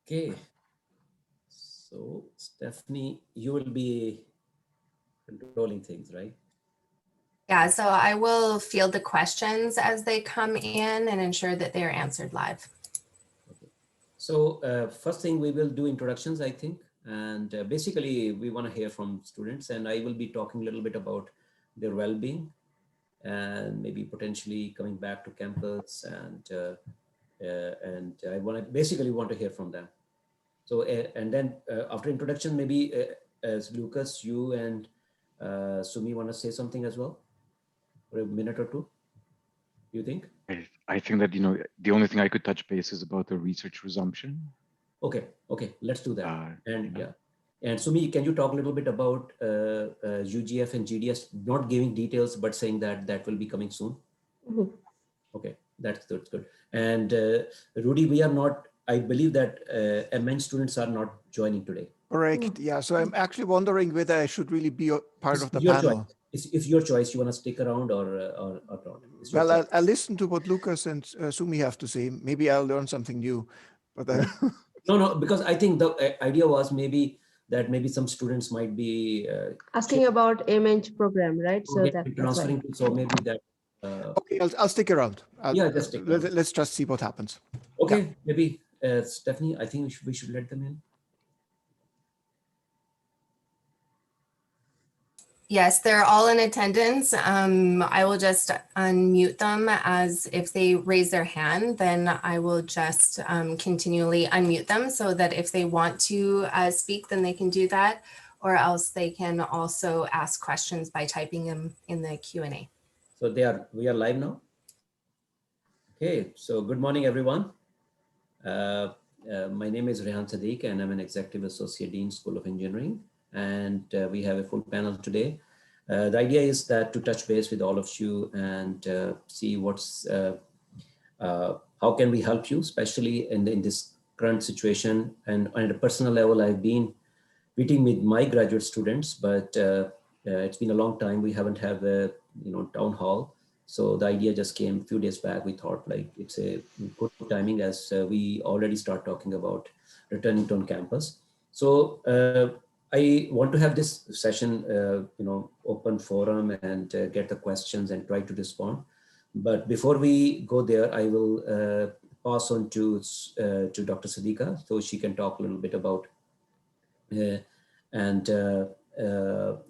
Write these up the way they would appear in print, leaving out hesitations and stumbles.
Okay, so Stephanie, you will be controlling things, right? Yeah, so I will field the questions as they come in and ensure that they're answered live. Okay. So first thing we will do introductions, I think, and basically we want to hear from students, and I will be talking a little bit about their well-being and maybe potentially coming back to campus, and I want to basically want to hear from them. So and then after introduction, maybe as Lucas, you and Sumi want to say something as well for a minute or two. You think? I think that, the only thing I could touch base is about the research resumption. Okay, okay, let's do that. Uh, And you know, yeah, and Sumi, can you talk a little bit about UGF and GDS, not giving details, but saying that that will be coming soon? Mhm. Okay, that's good. And Rudy, we are not, I believe that MN students are not joining today. Correct. Yeah. So I'm actually wondering whether I should really be a part of the Your choice. panel. It's your choice. You want to stick around or not? It's your Well, choice. I'll listen to what Lucas and Sumi have to say. Maybe I'll learn something new. But No, because I think the idea was maybe that maybe some students might be Asking about MH program, right? So that's why. transferring to, so maybe that. okay, I'll stick around. Yeah, just stick around. Let's just see what happens. Okay, maybe Stephanie, I think we should let them in. Yes, they're all in attendance. I will just unmute them as if they raise their hand, then I will just continually unmute them so that if they want to speak, then they can do that, or else they can also ask questions by typing them in the Q&A. So we are live now. Okay, so good morning, everyone. My name is Rehan Sadiq, and I'm an Executive Associate Dean, School of Engineering. And we have a full panel today. The idea is that to touch base with all of you and see how can we help you, especially in this current situation. And on a personal level, I've been meeting with my graduate students, but it's been a long time. We haven't had a town hall. So the idea just came a few days back. We thought like it's a good timing as we already start talking about returning to on campus. So I want to have this session, open forum and get the questions and try to respond. But before we go there, I will pass on to Dr. Siddiqua so she can talk a little bit about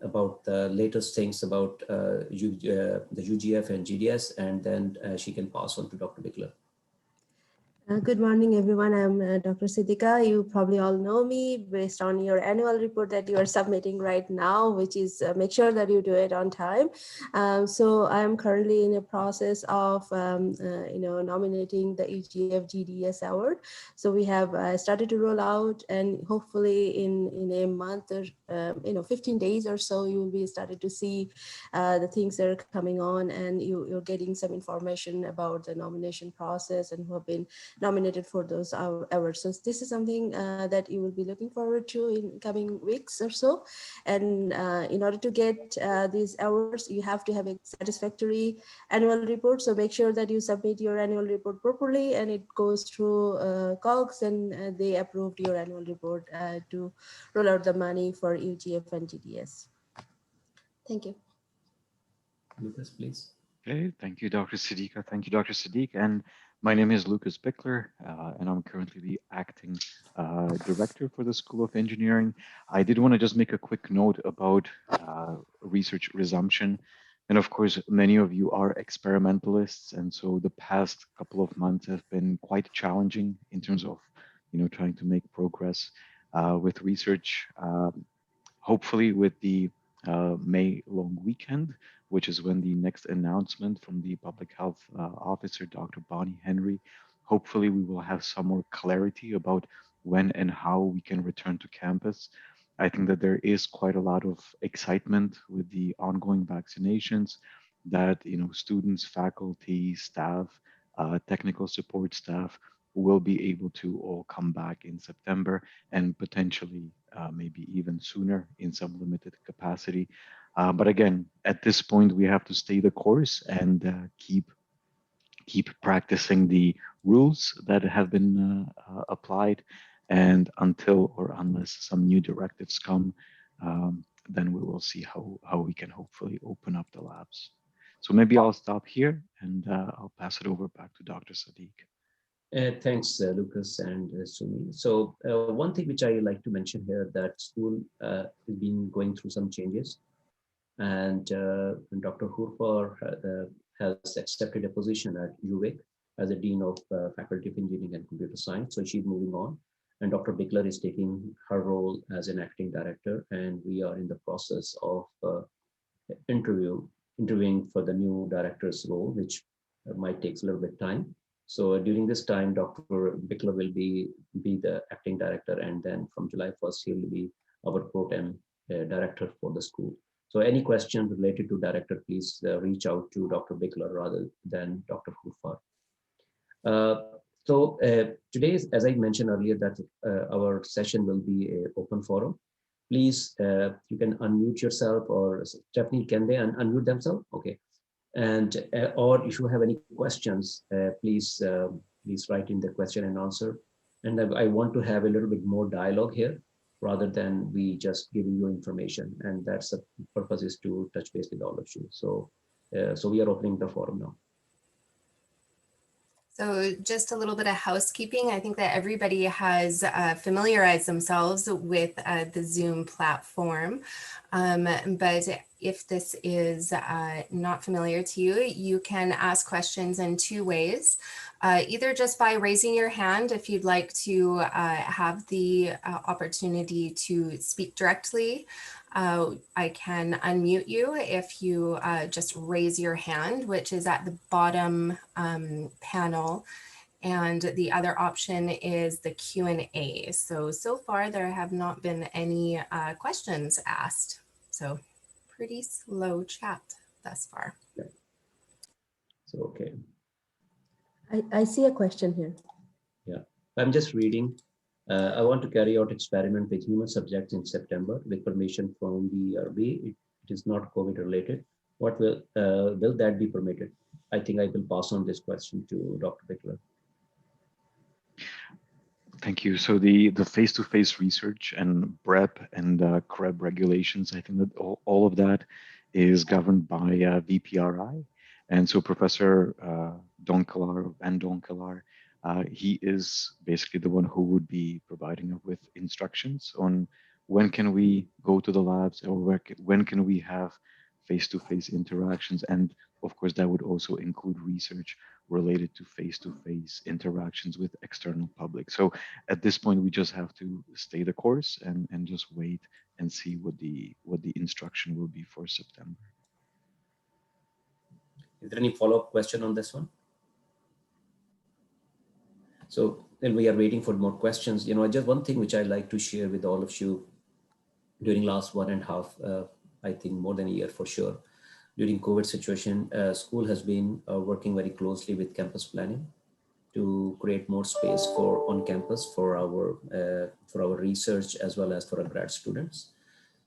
about the latest things about the UGF and GDS, and then she can pass on to Dr. Bichler. Good morning, everyone. I'm Dr. Siddiqua. You probably all know me based on your annual report that you are submitting right now, which is make sure that you do it on time. So I'm currently in a process of, nominating the UGF GDS award. So we have started to roll out, and hopefully in a month or 15 days or so, you will be started to see the things that are coming on, and you're getting some information about the nomination process and who have been nominated for those awards. So this is something that you will be looking forward to in coming weeks or so. And in order to get these awards, you have to have a satisfactory annual report. So make sure that you submit your annual report properly and it goes through COGS, and they approved your annual report to roll out the money for UGF and GDS. Thank you. Lucas, please. Okay, thank you, Dr. Siddiqua. Thank you, Dr. Sadiq. And my name is Lukas Bichler, and I'm currently the acting director for the School of Engineering. I did want to just make a quick note about research resumption. And of course, many of you are experimentalists, and so the past couple of months have been quite challenging in terms of, trying to make progress with research. Hopefully, with the May long weekend, which is when the next announcement from the public health officer, Dr. Bonnie Henry, hopefully we will have some more clarity about when and how we can return to campus. I think that there is quite a lot of excitement with the ongoing vaccinations that, students, faculty, staff, technical support staff will be able to all come back in September and potentially maybe even sooner in some limited capacity. But again, at this point, we have to stay the course and keep practicing the rules that have been applied. And until or unless some new directives come, then we will see how we can hopefully open up the labs. So maybe I'll stop here and I'll pass it over back to Dr. Sadiq. Thanks, Lucas and Sumi. So one thing which I like to mention here, that school has been going through some changes, and Dr. Hurfar has accepted a position at UVic as the Dean of Faculty of Engineering and Computer Science. So she's moving on, and Dr. Bichler is taking her role as an acting director, and we are in the process of interviewing for the new director's role, which might take a little bit time. So during this time, Dr. Bichler will be the acting director, and then from July 1st, he will be our pro tem director for the school. So any questions related to director, please reach out to Dr. Bichler rather than Dr. Hurfar. Today, as I mentioned earlier, that our session will be an open forum. Please, you can unmute yourself, or Stephanie, can they unmute themselves? Okay. And or if you have any questions, please write in the question and answer. And I want to have a little bit more dialogue here rather than we just giving you information. And that's the purpose, is to touch base with all of you. So, so we are opening the forum now. So just a little bit of housekeeping. I think that everybody has familiarized themselves with the Zoom platform. But if this is not familiar to you, you can ask questions in two ways. Either just by raising your hand if you'd like to have the opportunity to speak directly. I can unmute you if you just raise your hand, which is at the bottom panel. And the other option is the Q&A. So far there have not been any questions asked. So pretty slow chat thus far. Yeah. So, okay. I see a question here. Yeah, I'm just reading. I want to carry out experiment with human subjects in September with permission from the ERB. It is not COVID related. What will that be permitted? I think I will pass on this question to Dr. Bichler. Thank you. So the face-to-face research and BREP and CREB regulations, I think that all of that is governed by VPRI. And so Professor Donkelar, Van Donkelar, he is basically the one who would be providing us with instructions on when can we go to the labs, or when can we have face-to-face interactions. And of course, that would also include research related to face-to-face interactions with external public. So at this point, we just have to stay the course and just wait and see what the instruction will be for September. Is there any follow-up question on this one? So then we are waiting for more questions. Just one thing which I like to share with all of you during last 1.5, I think more than a year for sure. During COVID situation, school has been working very closely with campus planning to create more space for on campus for our research as well as for our grad students.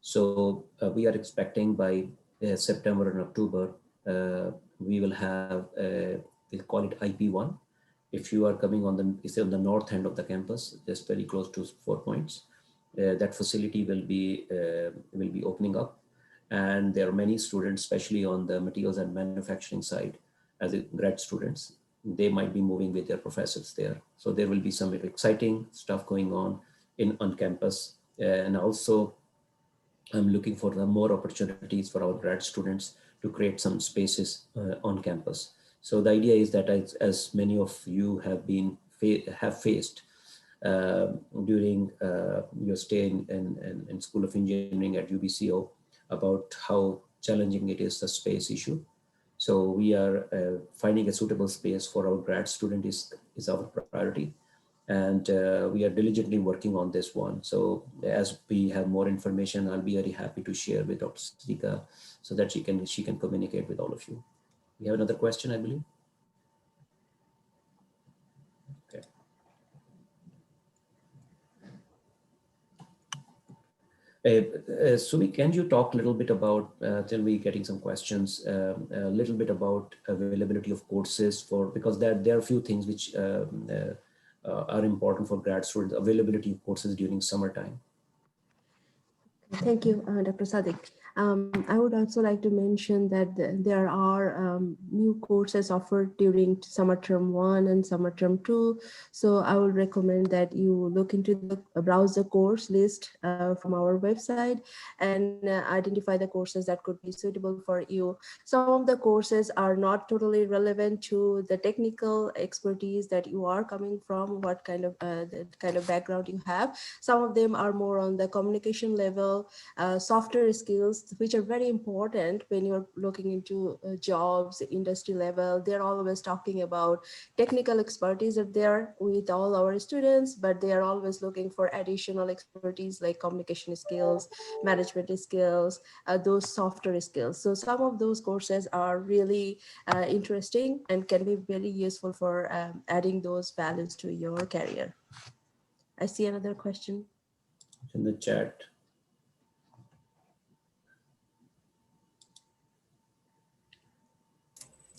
So we are expecting by September and October, we will have, we call it IP1. If you are coming on the north end of the campus, just very close to 4 Points, that facility will be opening up. And there are many students, especially on the materials and manufacturing side, as grad students, they might be moving with their professors there. So there will be some exciting stuff going on on campus. And also, I'm looking for more opportunities for our grad students to create some spaces on campus. So the idea is that as many of you have faced during your stay in School of Engineering at UBCO, about how challenging it is, the space issue. So we are finding a suitable space for our grad student is our priority. And we are diligently working on this one. So as we have more information, I'll be very happy to share with Dr. Siddiqua so that she can communicate with all of you. We have another question, I believe. Sumi, can you talk a little bit about, till we getting some questions, a little bit about availability of courses because there are a few things which are important for grad students, availability of courses during summertime. Thank you, Dr. Sadiq. I would also like to mention that there are new courses offered during summer term 1 and summer term 2. So I would recommend that you look into the browse the course list from our website and identify the courses that could be suitable for you. Some of the courses are not totally relevant to the technical expertise that you are coming from, what kind of background you have. Some of them are more on the communication level, softer skills, which are very important when you're looking into jobs, industry level. They're always talking about technical expertise are there with all our students, but they are always looking for additional expertise like communication skills, management skills, those softer skills. So some of those courses are really interesting and can be very useful for adding those values to your career. I see another question in the chat.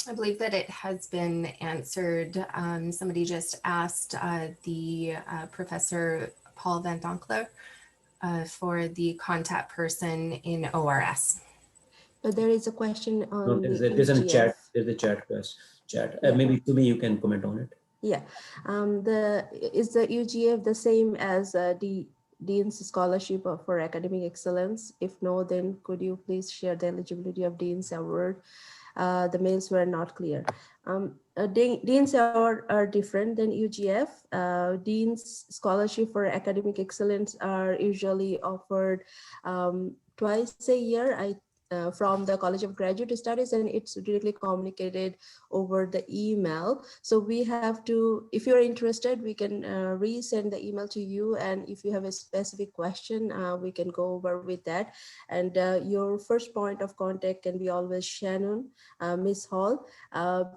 I believe that it has been answered. Somebody just asked the Professor Paul Van Donkler for the contact person in ORS. But there is a question on No, there's a UGF. chat. There's a chat quest. Chat. Yeah. Maybe Sumi, you can comment on it. Yeah. Is the UGF the same as the Dean's Scholarship for Academic Excellence? If no, then could you please share the eligibility of Dean's Award? The mails were not clear. Dean's Award are different than UGF. Dean's Scholarship for Academic Excellence are usually offered twice a year, from the College of Graduate Studies, and it's directly communicated over the email. So we have to, if you're interested, we can resend the email to you. And if you have a specific question, we can go over with that. And your first point of contact can be always Shannon, Miss Hall.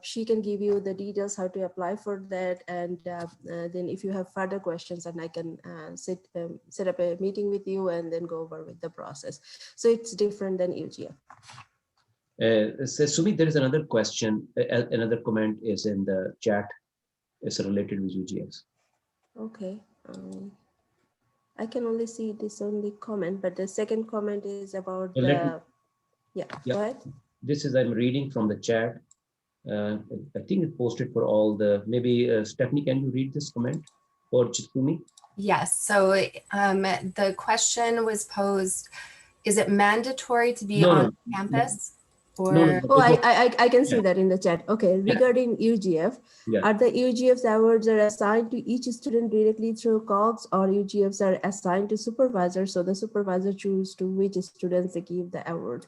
She can give you the details how to apply for that. And then if you have further questions, and I can set up a meeting with you and then go over with the process. So it's different than UGF. So Sumi, there is another question. Another comment is in the chat. It's related with UGS. Okay. I can only see this only comment, but the second comment is about So yeah, yeah, go ahead. This is, I'm reading from the chat. I think it posted for all the, maybe Stephanie, can you read this comment for Sumi? Yes, so the question was posed, is it mandatory to be on campus? Or Oh, I can see that in the chat. Okay, regarding UGF, are the UGF's awards are assigned to each student directly through COGS, or UGFs are assigned to supervisor, so the supervisor chooses to which students they give the award?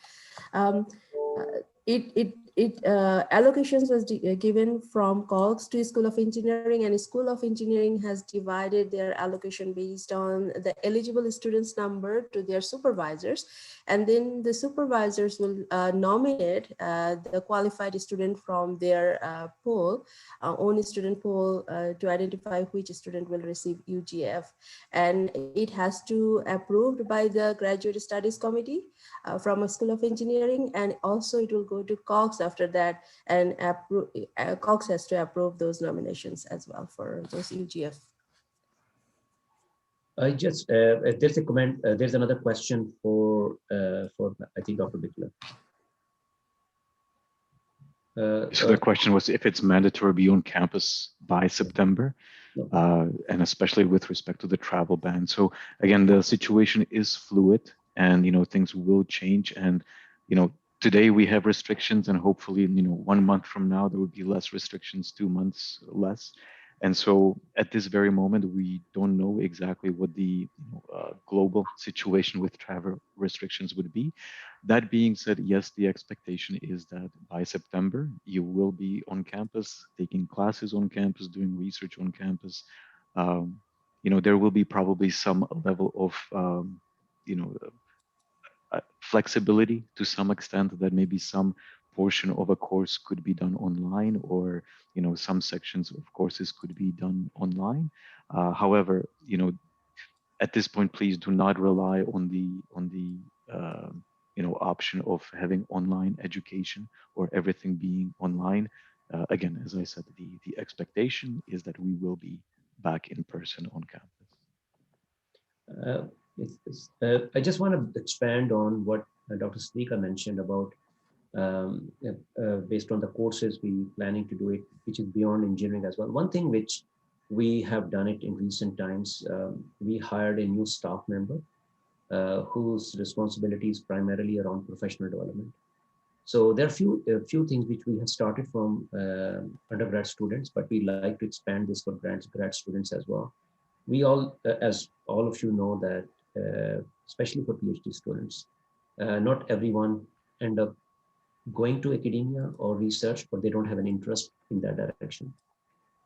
Allocations was given from COGS to School of Engineering, and School of Engineering has divided their allocation based on the eligible students number to their supervisors, and then the supervisors will nominate the qualified student from their pool, own student pool, to identify which student will receive UGF, and it has to approved by the Graduate Studies Committee from a School of Engineering, and also it will go to COGS after that, and COGS has to approve those nominations as well for those UGF. I just, there's a comment, there's another question for I think, Dr. Bichler. So the question was if it's mandatory to be on campus by September, and especially with respect to the travel ban. So again, the situation is fluid, and things will change. And today we have restrictions, and hopefully 1 month from now there will be less restrictions, 2 months less. And so at this very moment, we don't know exactly what the global situation with travel restrictions would be. That being said, yes, the expectation is that by September, you will be on campus, taking classes on campus, doing research on campus. There will be probably some level of, flexibility to some extent, that maybe some portion of a course could be done online, or some sections of courses could be done online. However, at this point, please do not rely on the option of having online education or everything being online. Again, as I said, the expectation is that we will be back in person on campus? I just want to expand on what Dr. Siddiqua mentioned about based on the courses we planning to do it, which is beyond engineering as well. One thing which we have done it in recent times, we hired a new staff member whose responsibility is primarily around professional development. So there are a few things which we have started from undergrad students, but we like to expand this for grad students as well. We all, as all of you know, that especially for PhD students, not everyone end up going to academia or research, but they don't have an interest in that direction.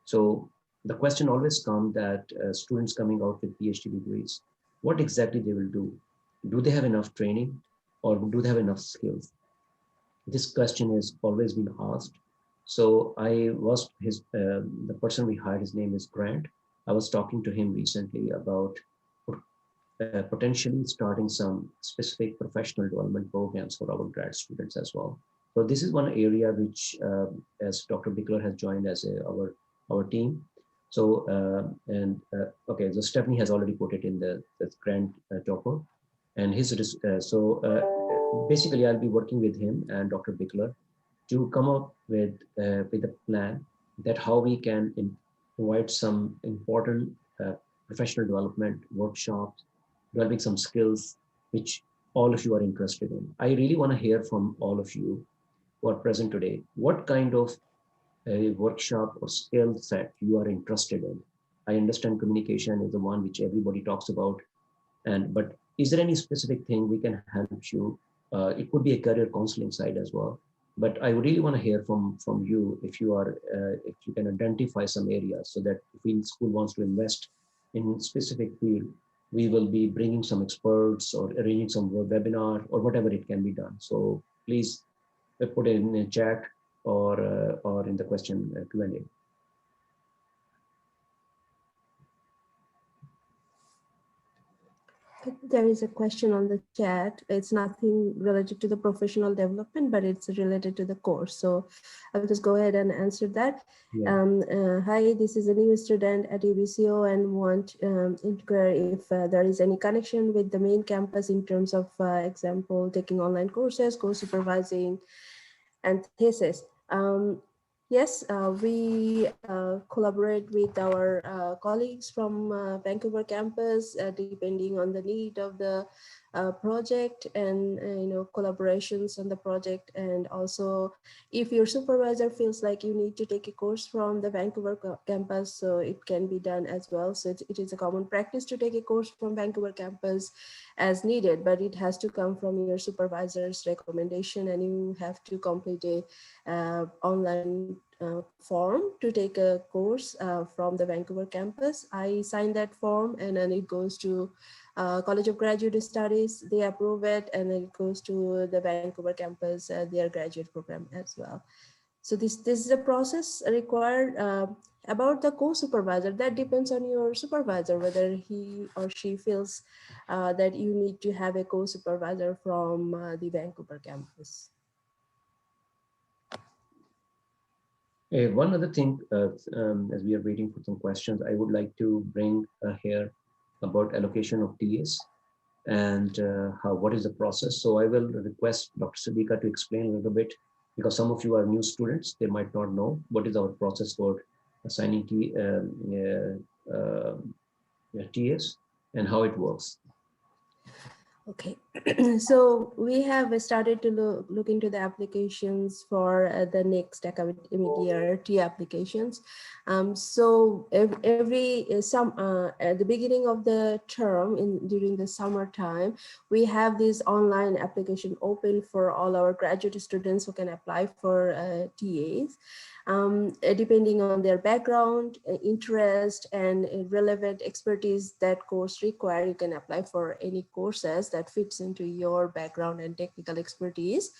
So the question always comes that students coming out with PhD degrees, what exactly they will do? Do they have enough training or do they have enough skills? This question has always been asked. So I was the person we hired, his name is Grant. I was talking to him recently about potentially starting some specific professional development programs for our grad students as well. So this is one area which, as Dr. Bichler has joined as our team. So okay, so Stephanie has already put it in the Grant topper, and basically I'll be working with him and Dr. Bichler to come up with a plan that how we can provide some important professional development workshops, developing some skills which all of you are interested in. I really want to hear from all of you who are present today. What kind of a workshop or skill set you are interested in? I understand communication is the one which everybody talks about, but is there any specific thing we can help you? It could be a career counseling side as well. But I would really want to hear from you if you can identify some areas so that if the school wants to invest in specific field, we will be bringing some experts or arranging some webinar or whatever it can be done. So please put it in a chat or in the question Q&A. There is a question on the chat. It's nothing related to the professional development, but it's related to the course. So I'll just go ahead and answer that. Yeah. Hi, this is a new student at UBCO and want inquire if there is any connection with the main campus in terms of example, taking online courses, co-supervising, and thesis. Yes, we collaborate with our colleagues from Vancouver campus, depending on the need of the project and collaborations on the project. And also, if your supervisor feels like you need to take a course from the Vancouver campus, so it can be done as well. So it is a common practice to take a course from Vancouver campus as needed, but it has to come from your supervisor's recommendation, and you have to complete a online form to take a course from the Vancouver campus. I signed that form, and then it goes to College of Graduate Studies. They approve it, and then it goes to the Vancouver campus, their graduate program as well. So this is a process required. About the co-supervisor, that depends on your supervisor, whether he or she feels that you need to have a co-supervisor from the Vancouver campus. One other thing, as we are waiting for some questions, I would like to bring here about allocation of TAs and what is the process. So I will request Dr. Siddiqua to explain a little bit, because some of you are new students, they might not know what is our process for assigning TAs and how it works. Okay, so we have started to look into the applications for the next academic year, T applications. So at the beginning of the term, during the summertime, we have this online application open for all our graduate students who can apply for TAs. Depending on their background, interest, and relevant expertise that course require, you can apply for any courses that fits into your background and technical expertise.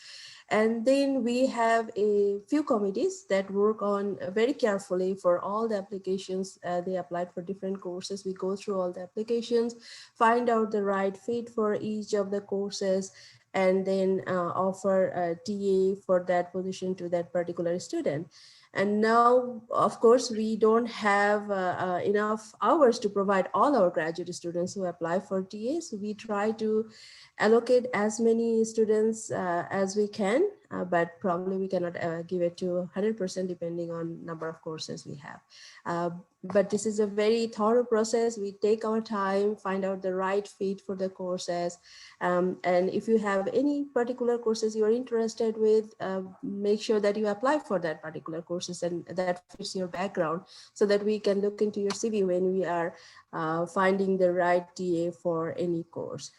And then we have a few committees that work on very carefully for all the applications. They applied for different courses. We go through all the applications, find out the right fit for each of the courses, and then offer a TA for that position to that particular student. And now, of course, we don't have enough hours to provide all our graduate students who apply for TA. So we try to allocate as many students as we can, but probably we cannot give it to 100% depending on number of courses we have. But this is a very thorough process. We take our time, find out the right fit for the courses. And if you have any particular courses you're interested with, make sure that you apply for that particular courses and that fits your background, so that we can look into your CV when we are finding the right TA for any course.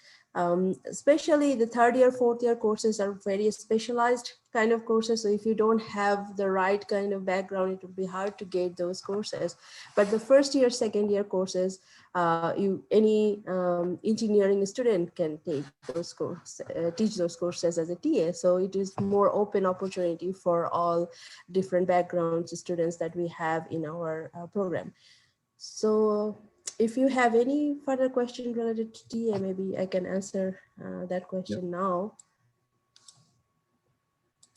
Especially the third year, fourth year courses are very specialized kind of courses. So if you don't have the right kind of background, it would be hard to get those courses. But the first year, second year courses, any engineering student can take those courses, teach those courses as a TA. So it is more open opportunity for all different backgrounds students that we have in our program. So if you have any further question related to TA, maybe I can answer that Yeah. question now.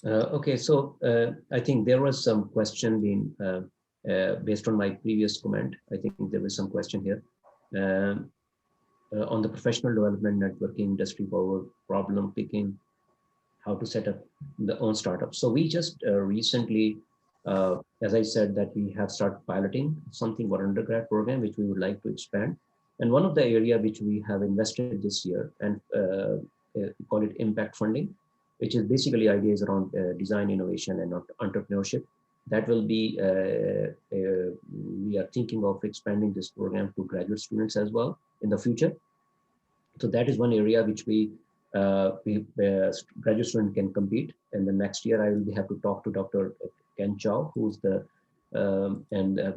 Okay, so I think there was some question being based on my previous comment. I think there was some question here on the professional development, networking, industry forward, problem picking, how to set up the own startup. So we just recently, as I said, that we have started piloting something for undergrad program, which we would like to expand. And one of the area which we have invested this year, and we call it impact funding, which is basically ideas around design, innovation, and entrepreneurship. That will be, we are thinking of expanding this program to graduate students as well in the future. So that is one area which graduate student can compete. And the next year I will have to talk to Dr. Ken Chow, who's the,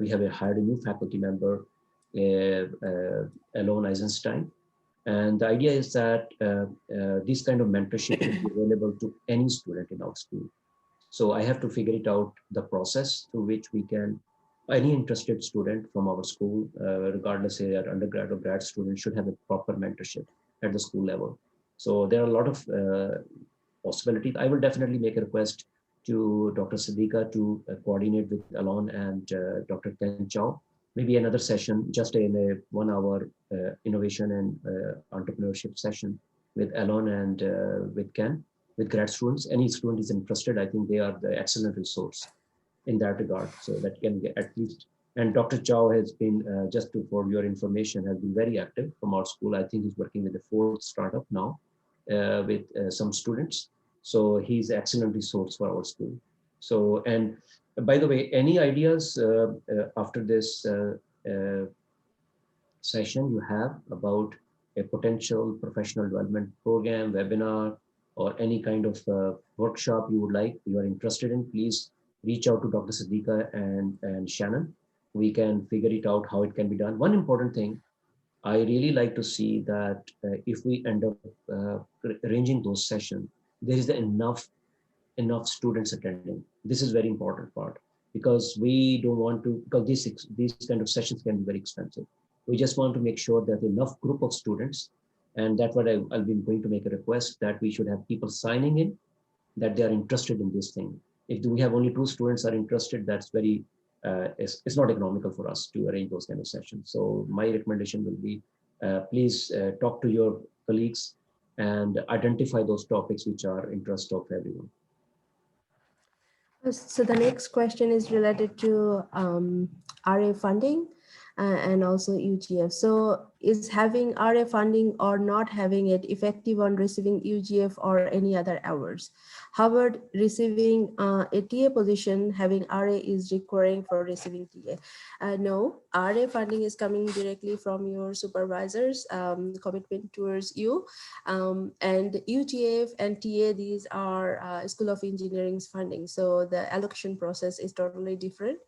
we have hired a new faculty member, Alon Eisenstein. And the idea is that this kind of mentorship will be available to any student in our school. So I have to figure it out, the process through which we can, any interested student from our school, regardless if they are undergrad or grad student, should have a proper mentorship at the school level. So there are a lot of possibilities. I will definitely make a request to Dr. Siddiqua to coordinate with Alon and Dr. Ken Chow, maybe another session, just in a 1 hour innovation and entrepreneurship session with Alon and with Ken, with grad students. Any student is interested, I think they are the excellent resource in that regard. So that can get at least, and Dr. Chow has been, for your information, has been very active from our school. I think he's working with the 4th startup now with some students. So he's an excellent resource for our school. So, and by the way, any ideas after this session you have about a potential professional development program, webinar, or any kind of workshop you would like, you are interested in, please reach out to Dr. Siddiqua and Shannon. We can figure it out how it can be done. One important thing, I really like to see that if we end up arranging those sessions, there is enough students attending. This is very important part, because we don't want to, because these kind of sessions can be very expensive. We just want to make sure that enough group of students, and that's what I'll be going to make a request, that we should have people signing in, that they are interested in this thing. If we have only 2 students are interested, that's very, it's not economical for us to arrange those kind of sessions. So my recommendation will be, please talk to your colleagues and identify those topics which are interest of everyone. So the next question is related to RA funding and also UGF. So is having RA funding or not having it effective on receiving UGF or any other awards? However, receiving a TA position, having RA is requiring for receiving TA. No, RA funding is coming directly from your supervisor's commitment towards you. And UGF and TA, these are School of Engineering's funding. So the allocation process is totally different.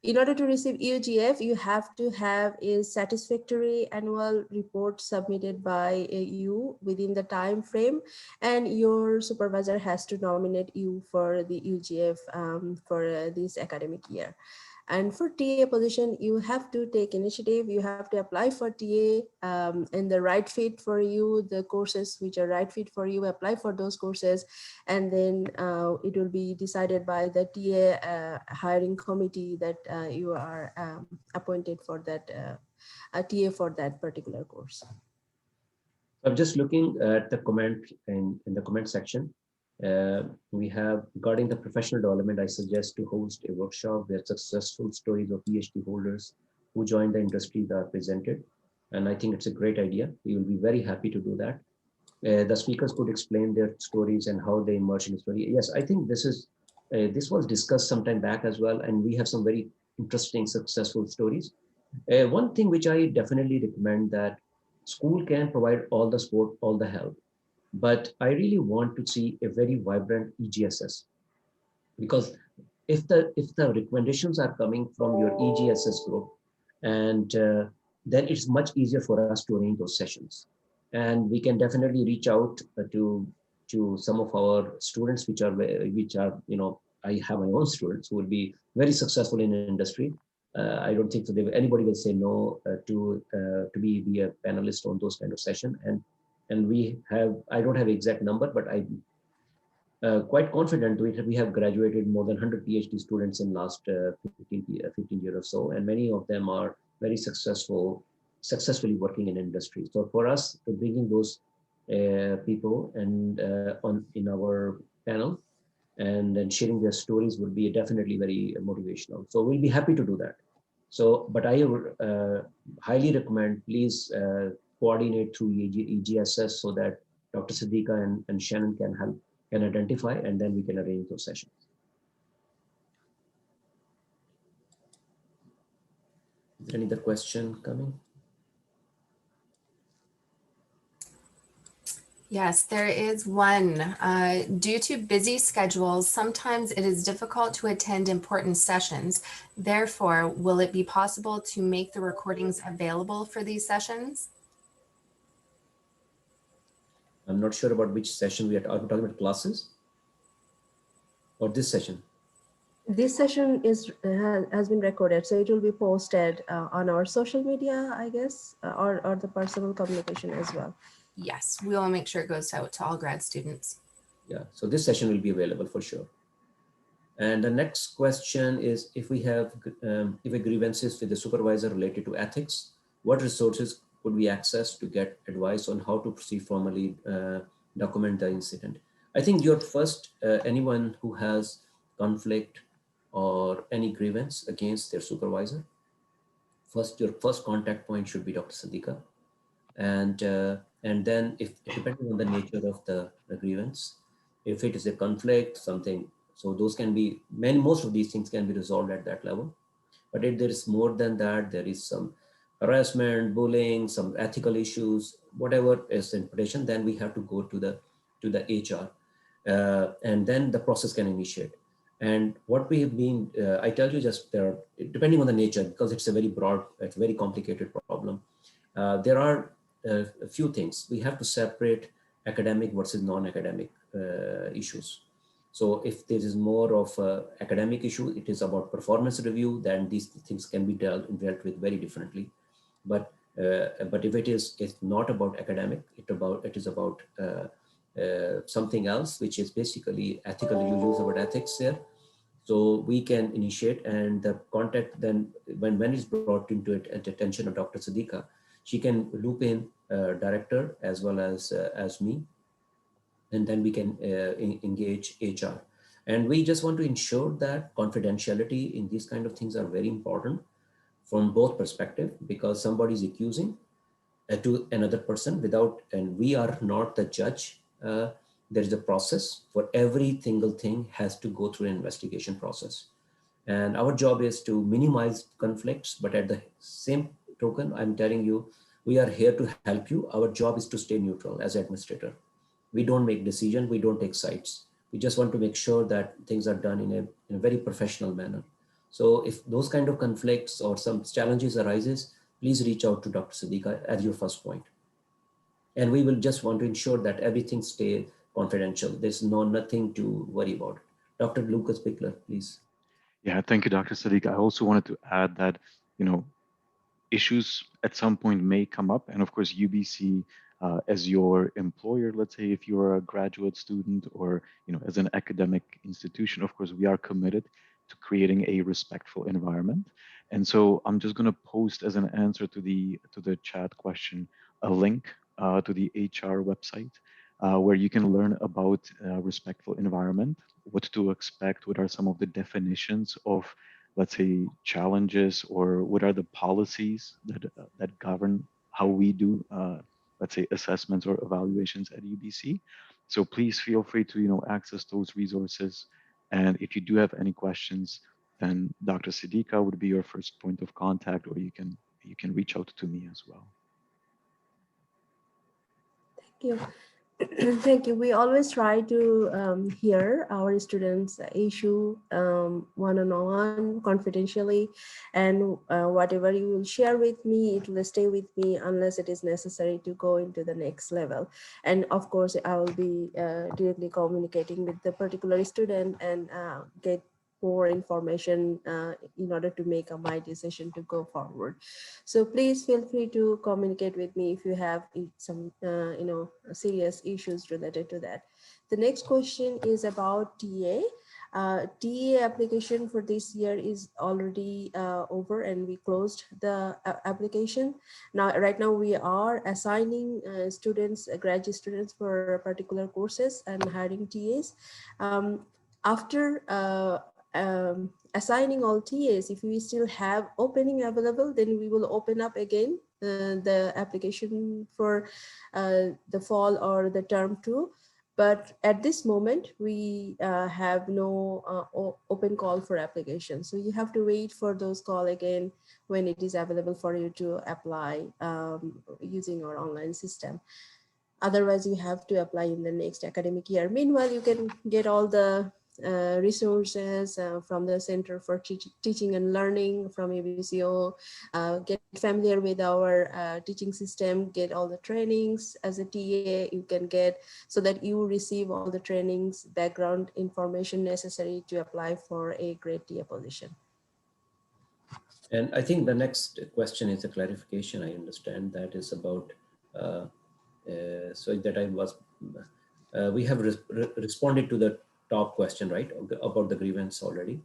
In order to receive UGF, you have to have a satisfactory annual report submitted by you within the time frame, and your supervisor has to nominate you for the UGF for this academic year. And for TA position, you have to take initiative. You have to apply for TA and the right fit for you, the courses which are right fit for you, apply for those courses. And then it will be decided by the TA hiring committee that you are appointed for that a TA for that particular course. I'm just looking at the comment in the comment section. We have regarding the professional development, I suggest to host a workshop where successful stories of PhD holders who joined the industry are presented. And I think it's a great idea. We will be very happy to do that. The speakers could explain their stories and how they emerged in the story. Yes, I think this was discussed some time back as well, and we have some very interesting, successful stories. One thing which I definitely recommend that school can provide all the support, all the help, but I really want to see a very vibrant EGSS, because if the recommendations are coming from your EGSS group, and then it's much easier for us to arrange those sessions, and we can definitely reach out to some of our students which are I have my own students who will be very successful in the industry. I don't think that anybody will say no to be a panelist on those kind of session, and I don't have exact number, but I quite confident we have graduated more than 100 PhD students in last 15 years or so, and many of them are very successfully working in industry. So for us, to bringing those people and in our panel and then sharing their stories would be definitely very motivational. So we'll be happy to do that. So, but I would highly recommend, please coordinate through EGSS so that Dr. Siddiqua and Shannon can identify, and then we can arrange those sessions. Is there any other question coming? Yes, there is one. Due to busy schedules, sometimes it is difficult to attend important sessions. Therefore, will it be possible to make the recordings available for these sessions? I'm not sure about which session we are talking about, classes or this session. This session has been recorded, so it will be posted on our social media, I guess, or the personal communication as well. Yes, we will make sure it goes out to all grad students. Yeah, so this session will be available for sure. And the next question is, if we have if a grievances with the supervisor related to ethics, what resources could we access to get advice on how to proceed formally document the incident? I think your first, anyone who has conflict or any grievance against their supervisor, your first contact point should be Dr. Siddiqua. And then if depending on the nature of the grievance, if it is a conflict, something, so those can be most of these things can be resolved at that level. But if there is more than that, there is some harassment, bullying, some ethical issues, whatever is the interpretation, then we have to go to the HR, and then the process can initiate. And what we have been, I tell you, just depending on the nature, because it's a very broad, it's a very complicated problem. There are a few things. We have to separate academic versus non-academic issues. So if there is more of an academic issue, it is about performance review, then these things can be dealt with very differently. But if it's not about academic, it is about something else, which is basically ethical. You use the word ethics here. So we can initiate, and the contact then when it's brought into it at the attention of Dr. Siddiqua, she can loop in director as well as me, and then we can engage HR. And we just want to ensure that confidentiality in these kind of things are very important from both perspectives, because somebody is accusing to another person and we are not the judge. There is a process for every single thing has to go through an investigation process. And our job is to minimize conflicts, but at the same token, I'm telling you, we are here to help you. Our job is to stay neutral as administrator. We don't make decisions, we don't take sides. We just want to make sure that things are done in a very professional manner. So if those kind of conflicts or some challenges arises, please reach out to Dr. Siddiqua as your first point. And we will just want to ensure that everything stay confidential. There's nothing to worry about. Dr. Lukas Bichler, please. Yeah, thank you, Dr. Sadiq. I also wanted to add that, you know, issues at some point may come up. And of course, UBC, as your employer, let's say if you're a graduate student or, you know, as an academic institution, of course, we are committed to creating a respectful environment. And so I'm just going to post as an answer to the chat question a link to the HR website where you can learn about respectful environment, what to expect, what are some of the definitions of, let's say, challenges, or what are the policies that govern how we do, let's say, assessments or evaluations at UBC. So please feel free to, you know, access those resources. And if you do have any questions, then Dr. Siddiqua would be your first point of contact, or you can reach out to me as well. Thank you. Thank you. We always try to hear our students' issue one-on-one, confidentially, and whatever you will share with me, it will stay with me unless it is necessary to go into the next level. And of course, I will be directly communicating with the particular student and get more information in order to make my decision to go forward. So please feel free to communicate with me if you have some, serious issues related to that. The next question is about TA. TA application for this year is already over, and we closed the application. Now, right now we are assigning students, graduate students for particular courses and hiring TAs. After assigning all TAs, if we still have opening available, then we will open up again the application for the fall or the term 2. But at this moment, we have no open call for application. So you have to wait for those call again when it is available for you to apply using our online system. Otherwise, you have to apply in the next academic year. Meanwhile, you can get all the resources from the Center for Teaching and Learning from ABCO, get familiar with our teaching system, get all the trainings as a TA you can get, so that you receive all the trainings, background information necessary to apply for a grade TA position. And I think the next question is a clarification. I understand that is about, so that I was, we have responded to the top question, right, about the grievance already.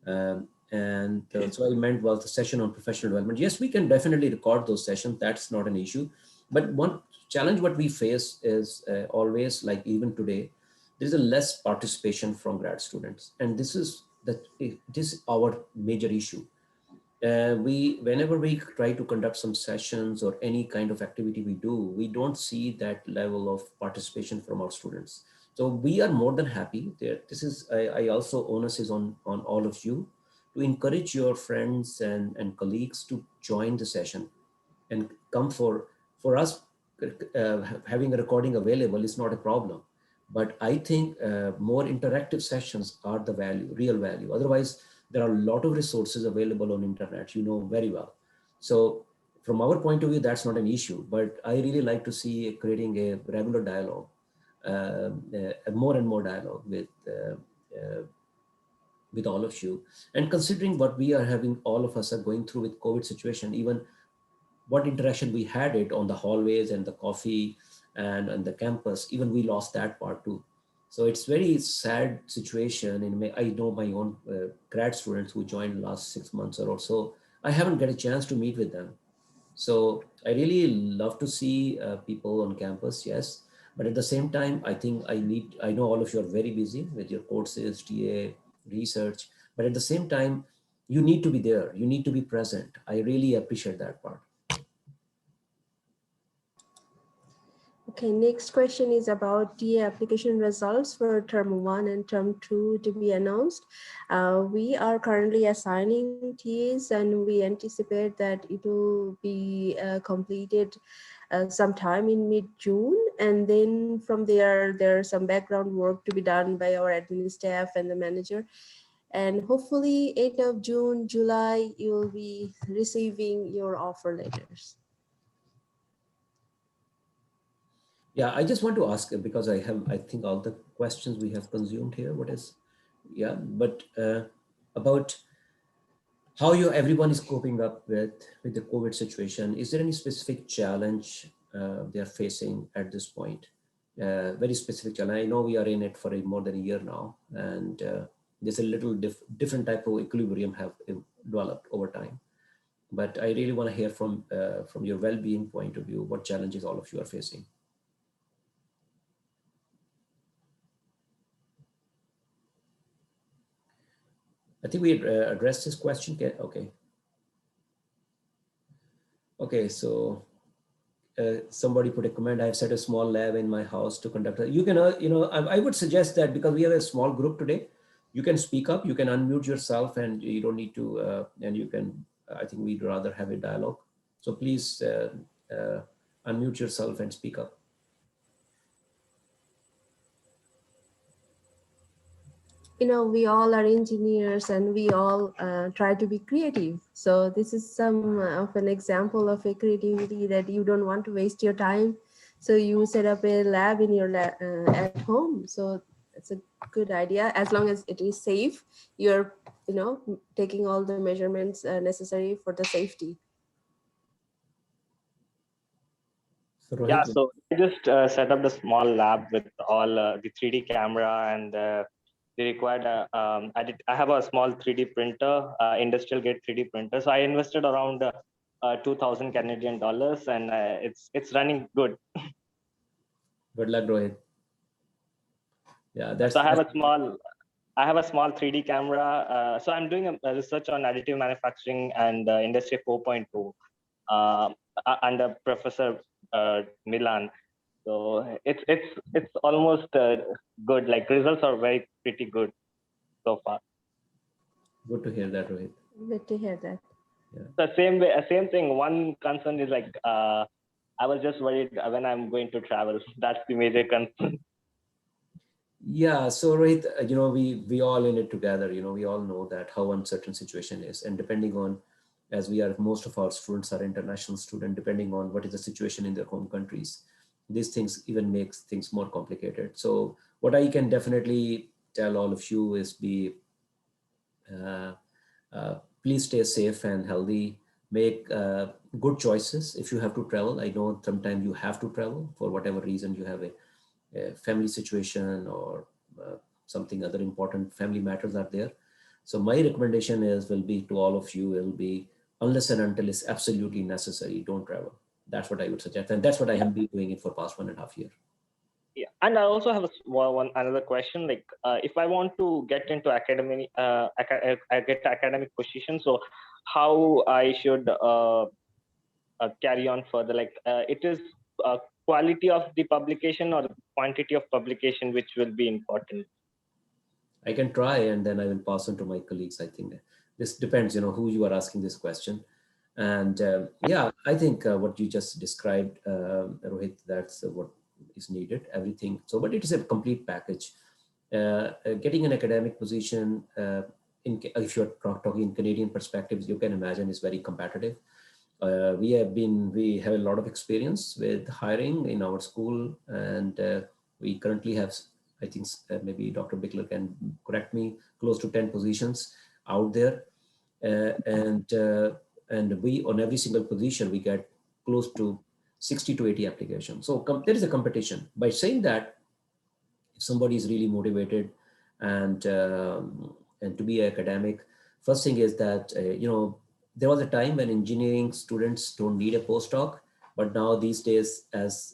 So I meant was the session on professional development. Yes, we can definitely record those sessions. That's not an issue. But one challenge what we face is always, like even today, there is a less participation from grad students. And this is our major issue. Whenever we try to conduct some sessions or any kind of activity we don't see that level of participation from our students. So we are more than happy that this is, I also, onus is on all of you to encourage your friends and colleagues to join the session and come for us. Having a recording available is not a problem, but I think more interactive sessions are the real value. Otherwise, there are a lot of resources available on internet, you know very well. So from our point of view, that's not an issue, but I really like to see creating a regular dialogue, more and more dialogue with all of you. And considering what we are having, all of us are going through with COVID situation, even what interaction we had it on the hallways and the coffee and the campus, even we lost that part too. So it's very sad situation. I know my own grad students who joined last 6 months or so, I haven't get a chance to meet with them. So I really love to see people on campus, yes. But at the same time, I know all of you are very busy with your courses, TA, research, but at the same time, you need to be there. You need to be present. I really appreciate that part. Okay, next question is about TA application results for term 1 and term 2 to be announced. We are currently assigning TAs, and we anticipate that it will be completed sometime in mid-June. And then from there's some background work to be done by our admin staff and the manager. And hopefully 8th of June, July, you will be receiving your offer letters. Yeah, I just want to ask because I think all the questions we have consumed here. But about how everyone is coping up with the COVID situation. Is there any specific challenge they are facing at this point? Very specific challenge. I know we are in it for more than a year now, and there's a little different type of equilibrium have developed over time. But I really want to hear from your well-being point of view, what challenges all of you are facing. I think we addressed this question. Okay. Okay, so somebody put a comment. I've set a small lab in my house to conduct. You can, I would suggest that because we have a small group today, you can speak up, you can unmute yourself, and you don't need to, and you can, I think we'd rather have a dialogue. So please unmute yourself and speak up. We all are engineers and we all try to be creative. So this is some of an example of a creativity that you don't want to waste your time. So you set up a lab in your at home. So it's a good idea as long as it is safe. You're, taking all the measurements necessary for the safety. So Rohit, Yeah, so I just set up the small lab with all the 3D camera and the required. I have a small 3D printer, industrial grade 3D printer. So I invested around 2,000 Canadian dollars, and it's running good. good luck, Rohit. Yeah, that's. So I have a small 3D camera. So I'm doing a research on additive manufacturing and Industry 4.2 under Professor Milan. So it's almost good. Like results are pretty good so far. Good to hear that, Rohit. Good to hear that. Yeah. The same thing. One concern is like I was just worried when I'm going to travel. That's the major concern. Yeah, so Rohit, we all in it together. We all know that how uncertain situation is, and depending on, as most of our students are international students, depending on what is the situation in their home countries, these things even makes things more complicated. So what I can definitely tell all of you is please stay safe and healthy. Make good choices if you have to travel. I know sometimes you have to travel for whatever reason. You have a family situation or something other important family matters are there. So my recommendation will be to all of you, will be unless and until it's absolutely necessary, don't travel. That's what I would suggest. And that's what I have been doing it for past 1.5 years. Yeah, and I also have another question. Like, if I want to get into academic, get academic position, so how I should carry on further? Like, it is quality of the publication or quantity of publication which will be important. I can try and then I will pass on to my colleagues. I think this depends, who you are asking this question. And yeah, I think what you just described, Rohit, that's what is needed, everything. So, but it is a complete package. Getting an academic position, if you're talking in Canadian perspectives, you can imagine is very competitive. We have a lot of experience with hiring in our school, and we currently have, I think maybe Dr. Bichler can correct me, close to 10 positions out there. And we, on every single position, we get close to 60 to 80 applications. So there is a competition. By saying that, if somebody is really motivated and to be an academic, first thing is that, there was a time when engineering students don't need a postdoc, but now these days, as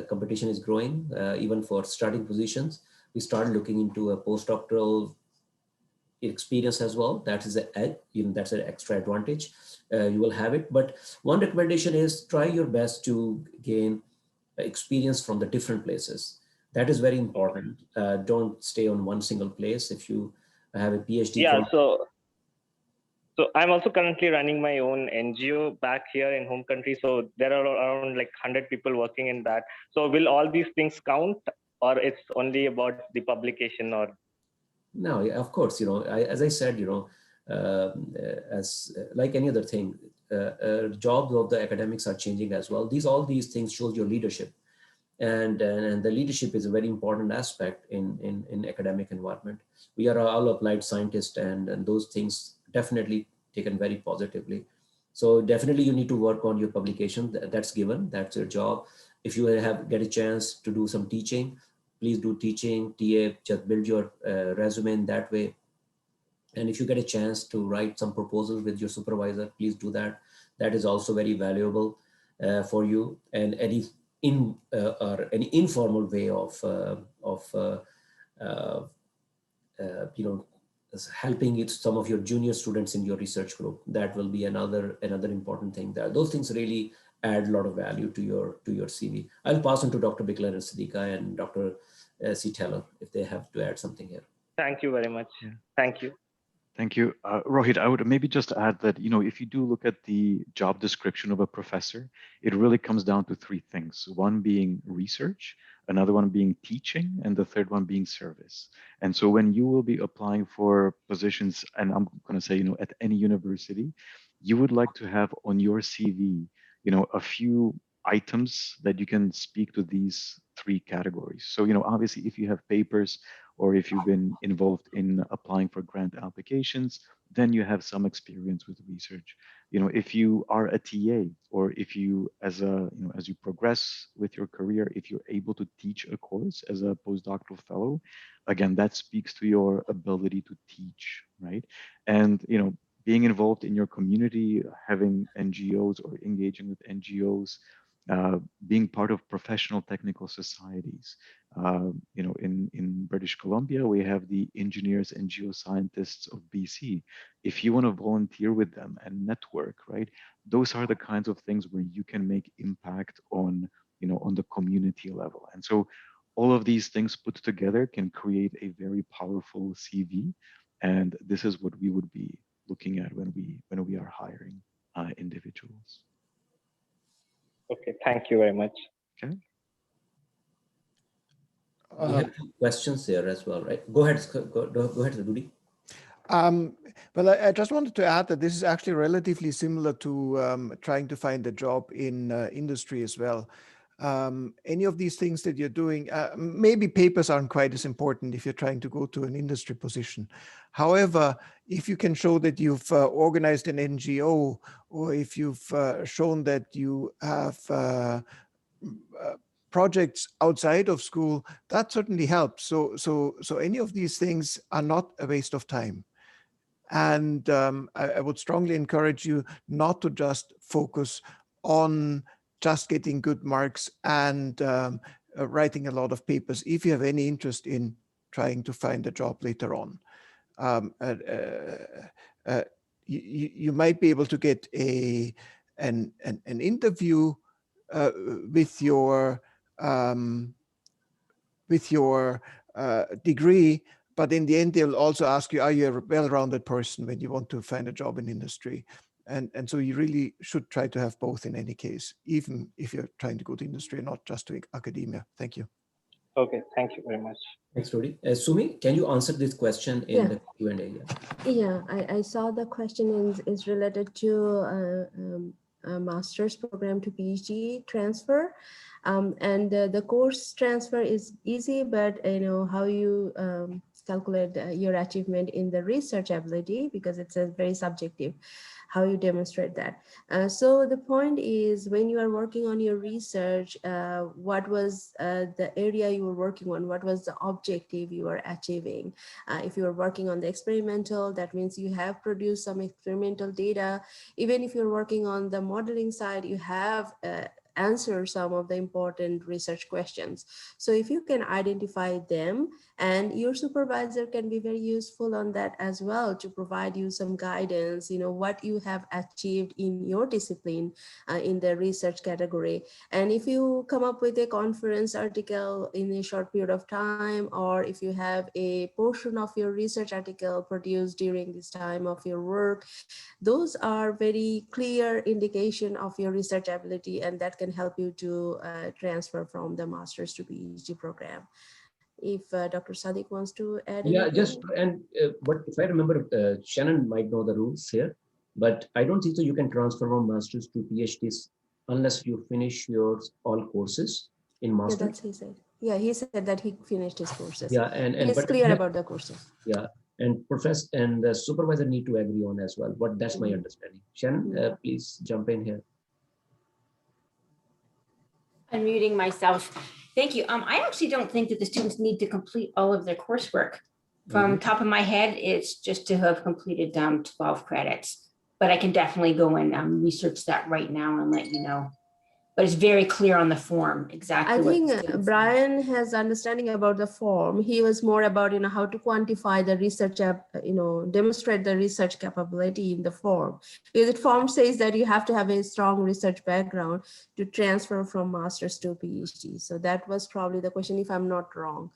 competition is growing, even for starting positions, we started looking into a postdoctoral experience as well. That is that's an extra advantage. You will have it. But one recommendation is try your best to gain experience from the different places. That is very important. Don't stay on one single place. If you have a PhD. Yeah, so I'm also currently running my own NGO back here in home country. So there are around like 100 people working in that. So will all these things count, or it's only about the publication? Or no, of course, as I said, as like any other thing, jobs of the academics are changing as well. All these things shows your leadership. and the leadership is a very important aspect in academic environment. We are all applied scientists, and those things definitely taken very positively. So definitely you need to work on your publication. That's given, that's your job. If you get a chance to do some teaching, please do teaching, TA, just build your resume in that way. And if you get a chance to write some proposals with your supervisor, please do that. That is also very valuable for you. And any or any informal way of uh, you know, helping it some of your junior students in your research group, that will be another important thing there. Those things really add a lot of value to your CV. I'll pass on to Dr. Bichler and Siddiqua and Dr. C. Teller if they have to add something here. Thank you very much. Yeah. Thank you. Thank you. Rohit, I would maybe just add that, if you do look at the job description of a professor, it really comes down to three things. One being research, another one being teaching, and the third one being service. And so when you will be applying for positions, and I'm going to say, at any university, you would like to have on your CV, a few items that you can speak to these three categories. So, obviously, if you have papers, or if you've been involved in applying for grant applications, then you have some experience with research. If you are a TA, or if you, as you progress with your career, if you're able to teach a course as a postdoctoral fellow, again, that speaks to your ability to teach, right? And, being involved in your community, having NGOs or engaging with NGOs, being part of professional technical societies. In British Columbia, we have the Engineers and Geoscientists of BC. If you want to volunteer with them and network, right, those are the kinds of things where you can make impact on, on the community level. And so all of these things put together can create a very powerful CV. And this is what we would be looking at when we are hiring individuals. Okay, thank you very much. Okay. We have two questions there as well, right? Go ahead, Rudy. Well, I just wanted to add that this is actually relatively similar to trying to find a job in industry as well. Any of these things that you're doing, maybe papers aren't quite as important if you're trying to go to an industry position. However, if you can show that you've organized an NGO, or if you've shown that you have projects outside of school, that certainly helps. So any of these things are not a waste of time. And I would strongly encourage you not to just focus on just getting good marks and writing a lot of papers if you have any interest in trying to find a job later on. You might be able to get an interview with your degree, but in the end, they'll also ask you, are you a well-rounded person when you want to find a job in industry? And so you really should try to have both in any case, even if you're trying to go to industry and not just to academia. Thank you. Okay, thank you very much. Thanks, Rudy. Sumi, can you answer this question in the Q&A? Yeah, I saw the question is related to a master's program to PhD transfer. And the course transfer is easy, but how you calculate your achievement in the research ability, because it's a very subjective, how you demonstrate that. So the point is, when you are working on your research, what was the area you were working on? What was the objective you were achieving? If you are working on the experimental, that means you have produced some experimental data. Even if you're working on the modeling side, you have answer some of the important research questions. So if you can identify them, and your supervisor can be very useful on that as well, to provide you some guidance, what you have achieved in your discipline in the research category. And if you come up with a conference article in a short period of time, or if you have a portion of your research article produced during this time of your work, those are very clear indication of your research ability, and that can help you to transfer from the master's to PhD program. If Dr. Sadiq wants to add anything. But if I remember, Shannon might know the rules here, but I don't think so you can transfer from master's to PhDs unless you finish your all courses. in Yeah, master's? that's he said. Yeah, he said that he finished his courses. Yeah, and He's but clear about the courses. yeah, and professor and the supervisor need to agree on as well. But that's my understanding. Shannon, please jump in here. Unmuting myself. Thank you. I actually don't think that the students need to complete all of their coursework. From top of my head, it's just to have completed 12 credits. But I can definitely go and research that right now and let you know. But it's very clear on the form exactly. I what think the students need. Brian has understanding about the form. He was more about, how to quantify the research, demonstrate the research capability in the form. Because the form says that you have to have a strong research background to transfer from master's to PhD. So that was probably the question, if I'm not wrong.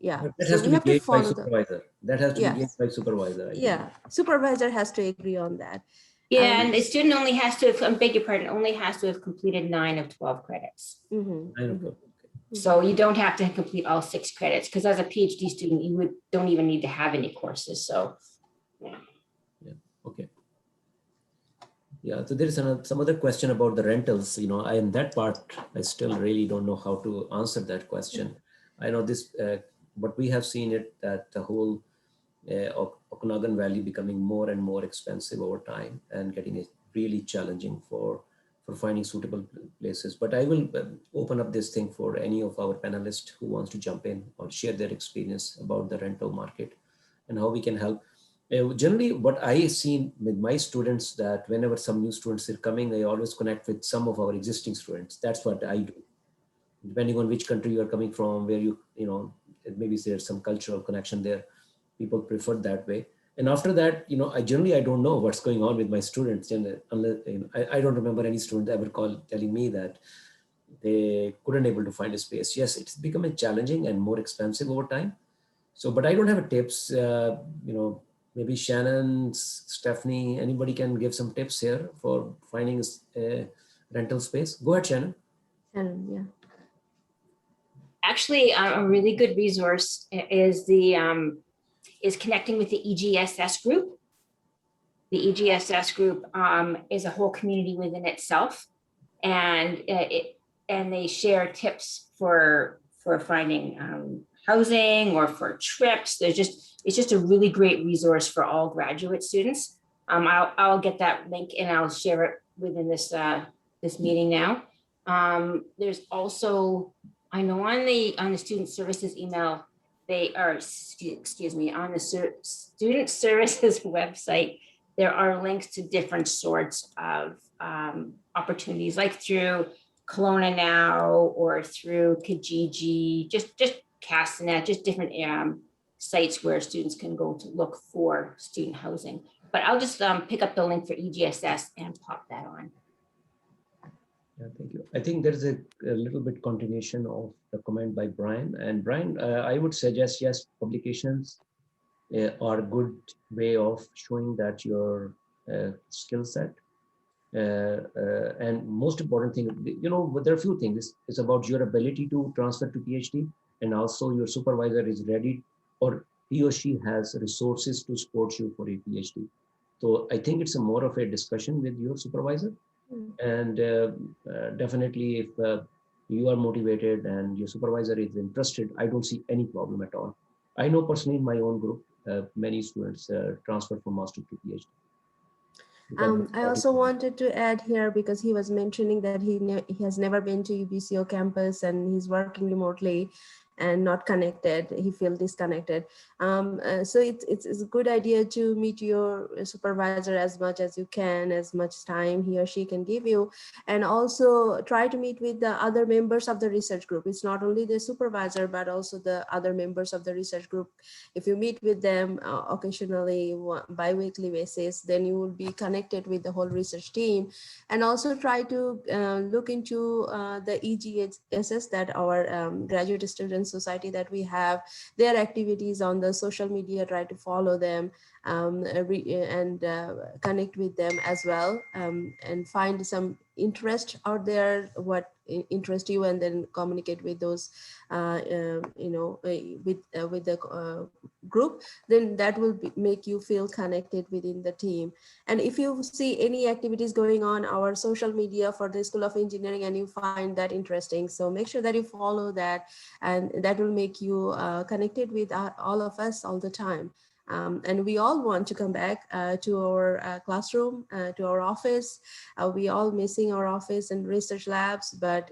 Yeah. That So has to we be have to gauged by follow supervisor. That has to be Yes. gauged by supervisor. I yeah, supervisor has to agree on that. Yeah, and the student only has to, I beg your pardon, only has to have completed 9 of 12 credits. So you don't have to complete all 6 credits, because as a PhD student, you don't even need to have any courses. So, yeah. Okay. Yeah, so there is some other question about the rentals. I in that part, I still really don't know how to answer that question. I know this, but we have seen it that the whole Okanagan Valley becoming more and more expensive over time and getting it really challenging for finding suitable places. But I will open up this thing for any of our panelists who wants to jump in or share their experience about the rental market and how we can help. Generally, what I seen with my students, that whenever some new students are coming, I always connect with some of our existing students. That's what I do. Depending on which country you are coming from, where maybe there's some cultural connection there. People prefer that way. And after that, I don't know what's going on with my students. And unless, I don't remember any student ever telling me that they couldn't able to find a space. Yes, it's becoming challenging and more expensive over time. So, but I don't have a tips, maybe Shannon, Stephanie, anybody can give some tips here for finding a rental space. Go ahead, Shannon. Shannon, yeah. Actually, a really good resource is is connecting with the EGSS group. The EGSS group is a whole community within itself, and they share tips for finding housing or for trips. It's just a really great resource for all graduate students. I'll get that link and I'll share it within this this meeting now. There's also, I know on the student services email, they are, excuse me, on the student services website, there are links to different sorts of opportunities, like through Kelowna Now or through Kijiji, just Castanet, just different sites where students can go to look for student housing. But I'll just pick up the link for EGSS and pop that on. Yeah, thank you. I think there's a little bit continuation of the comment by Brian. And Brian, I would suggest, yes, publications are a good way of showing that your skill set. And most important thing, there are a few things. It's about your ability to transfer to PhD, and also your supervisor is ready, or he or she has resources to support you for a PhD. So I think it's a more of a discussion with your supervisor. And definitely, if you are motivated and your supervisor is interested, I don't see any problem at all. I know personally in my own group, many students transfer from master to PhD. I also wanted to add here, because he was mentioning that he has never been to UBCO campus and he's working remotely and not connected. He feels disconnected. So it's a good idea to meet your supervisor as much as you can, as much time he or she can give you, and also try to meet with the other members of the research group. It's not only the supervisor, but also the other members of the research group. If you meet with them occasionally, bi-weekly basis, then you will be connected with the whole research team. And also try to look into the EGSS, that our graduate student society that we have, their activities on the social media, try to follow them. and connect with them as well, and find some interest out there, what interest you, and then communicate with those, with the group, then that will make you feel connected within the team. And if you see any activities going on our social media for the School of Engineering and you find that interesting, so make sure that you follow that, and that will make you connected with all of us all the time. And we all want to come back to our classroom, to our office. We all missing our office and research labs, but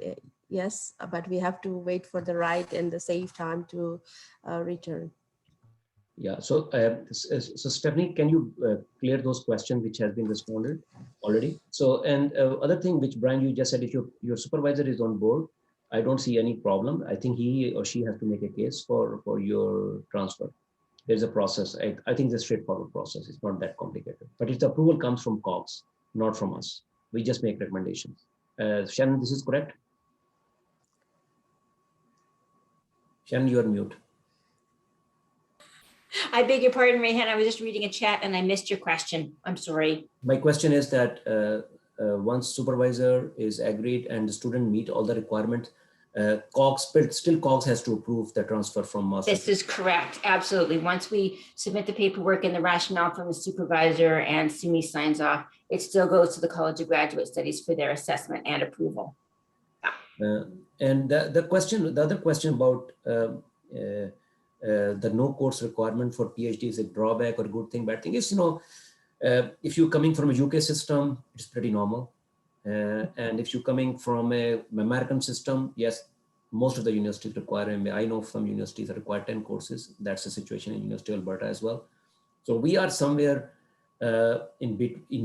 yes, but we have to wait for the right and the safe time to return. Yeah, so Stephanie, can you clear those questions which has been responded already? So, and other thing which Brian, you just said, if your supervisor is on board, I don't see any problem. I think he or she has to make a case for your transfer. There's a process. I think it's a straightforward process. It's not that complicated, but its approval comes from COGS, not from us. We just make recommendations. Shannon, this is correct? Shannon, you are mute. I beg your pardon, Rehan. I was just reading a chat and I missed your question. I'm sorry. My question is that once supervisor is agreed and the student meet all the requirements, COGS, but still COGS has to approve the transfer from master. This is correct. Absolutely. Once we submit the paperwork and the rationale from the supervisor and Sumi signs off, it still goes to the College of Graduate Studies for their assessment and approval. And the other question about the no course requirement for PhD is a drawback or good thing, bad thing is, if you're coming from a UK system, it's pretty normal. And if you're coming from a American system, yes, most of the universities require, I know some universities that require 10 courses. That's the situation in University of Alberta as well. So we are somewhere in